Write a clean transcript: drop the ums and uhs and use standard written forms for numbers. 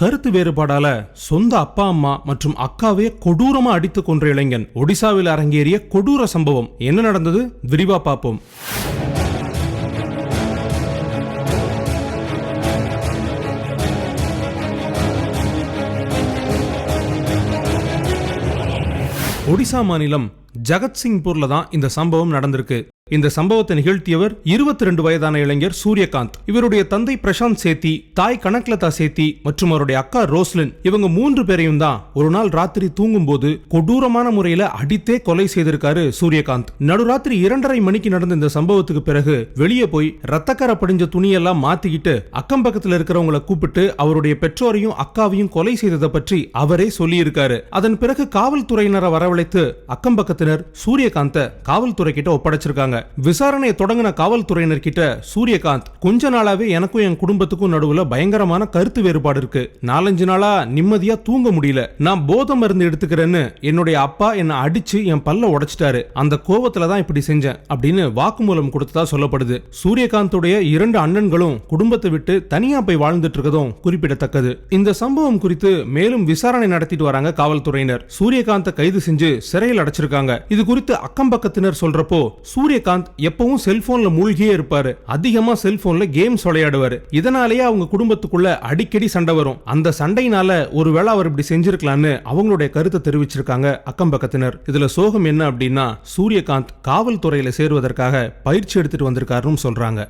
கருத்து வேறுபாடால சொந்த அப்பா அம்மா மற்றும் அக்காவே கொடூரமா அடித்து கொன்ற இளைஞன் ஒடிசாவில் அரங்கேறிய கொடூர சம்பவம் என்ன நடந்தது விரிவா பார்ப்போம். ஒடிசா மாநிலம் ஜகத்சிங்பூர்ல தான் இந்த சம்பவம் நடந்திருக்கு. இந்த சம்பவத்தை நிகழ்த்தியவர் 22 வயதான இளைஞர் சூரியகாந்த். இவருடைய தந்தை பிரசாந்த் சேத்தி, தாய் கனக்லதா சேத்தி மற்றும் அவருடைய அக்கா ரோஸ்லின், இவங்க 3 பேரையும் தான் ஒரு நாள் ராத்திரி தூங்கும் போது கொடூரமான முறையில அடித்தே கொலை செய்திருக்காரு சூரியகாந்த். நடுராத்திரி 2:30 மணிக்கு நடந்த இந்த சம்பவத்துக்கு பிறகு வெளியே போய் ரத்தக்கரை படிஞ்ச துணியெல்லாம் மாத்திக்கிட்டு அக்கம் பக்கத்துல இருக்கிறவங்களை கூப்பிட்டு அவருடைய பெற்றோரையும் அக்காவையும் கொலை செய்ததை பற்றி அவரே சொல்லியிருக்காரு. அதன் பிறகு காவல்துறையினரை வரவழைத்து அக்கம் பக்கத்தினர் சூரியகாந்த காவல்துறை கிட்ட ஒப்படைச்சிருக்காங்க. விசாரணையை தொடங்கின காவல்துறையினர் கிட்ட சூரியகாந்த், கொஞ்ச நாளாவே எனக்கும் என் குடும்பத்துக்கும் நடுவுல பயங்கரமான கருத்து வேறுபாடு இருக்கு. 4-5 நாளா நிம்மதியா தூங்க முடியல. நான் போதை மருந்து எடுத்துக்கிறேன்னு என்னுடைய அப்பா என்ன அடிச்சு என் பல்ல உடைச்சிட்டாரு. அந்த கோபத்துல தான் இப்படி செஞ்சேன் அப்படின்னு வாக்குமூலம் கொடுத்ததா சொல்லப்படுது. சூரியகாந்தோடைய 2 அண்ணன்களும் குடும்பத்தை விட்டு தனியா போய் வாழ்ந்துட்டு இருக்கதும் குறிப்பிடத்தக்கது. இந்த சம்பவம் குறித்து மேலும் விசாரணை நடத்திட்டு வராங்க காவல்துறையினர். சூரியகாந்த கைது செஞ்சு சிறையில் அடைச்சிருக்காங்க. இது குறித்து அக்கம் பக்கத்தினர் சொல்றப்போ சூரியகாந்த் எப்பவும் செல்போன்ல மூழ்கியே இருப்பாரு. அதிகமா செல்போன்ல கேம்ஸ் விளையாடுவாரு. இதனாலேயே அவங்க குடும்பத்துக்குள்ள அடிக்கடி சண்டை வரும். அந்த சண்டையினால ஒருவேளை அவர் இப்படி செஞ்சிருக்கலாம்னு அவங்களுடைய கருத்தை தெரிவிச்சிருக்காங்க அக்கம் பக்கத்தினர். இதுல சோகம் என்ன அப்படின்னா, சூரியகாந்த் காவல்துறையில சேருவதற்காக பயிற்சி எடுத்துட்டு வந்திருக்காருன்னு சொல்றாங்க.